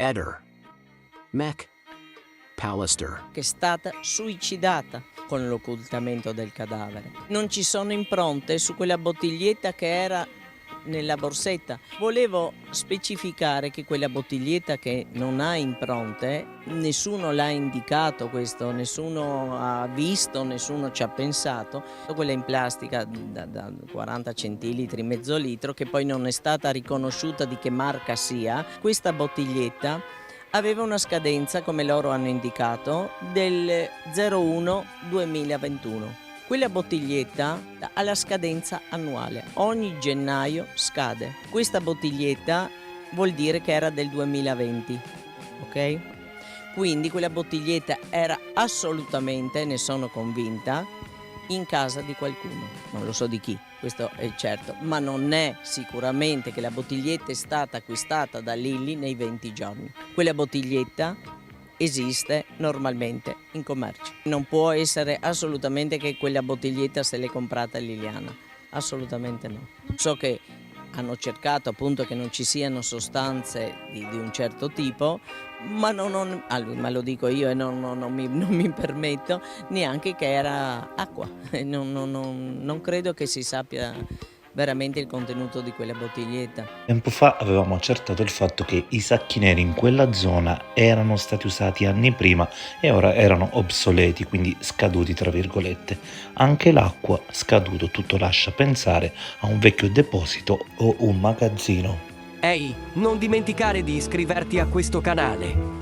Eder, McAllister. che è stata suicidata con l'occultamento del cadavere. Non ci sono impronte su quella bottiglietta che era nella borsetta. Volevo specificare che quella bottiglietta che non ha impronte, nessuno l'ha indicato questo, nessuno ha visto, nessuno ci ha pensato. Quella in plastica da 40 centilitri, mezzo litro, che poi non è stata riconosciuta di che marca sia. Questa bottiglietta aveva una scadenza, come loro hanno indicato, del 01/2021. Quella bottiglietta ha la scadenza annuale, ogni gennaio scade. Questa bottiglietta vuol dire che era del 2020, ok? Quindi quella bottiglietta era assolutamente, ne sono convinta, in casa di qualcuno. Non lo so di chi, questo è certo, ma non è sicuramente che la bottiglietta è stata acquistata da Lilly nei 20 giorni. Quella bottiglietta esiste normalmente in commercio. Non può essere assolutamente che quella bottiglietta se l'è comprata Liliana, assolutamente no. So che hanno cercato appunto che non ci siano sostanze di un certo tipo, ma ma lo dico io e non mi permetto neanche che era acqua. Non credo che si sappia veramente il contenuto di quella bottiglietta. Tempo fa avevamo accertato il fatto che i sacchi neri in quella zona erano stati usati anni prima e ora erano obsoleti, quindi scaduti tra virgolette. Anche l'acqua scaduto, tutto lascia pensare a un vecchio deposito o un magazzino. Ehi, non dimenticare di iscriverti a questo canale.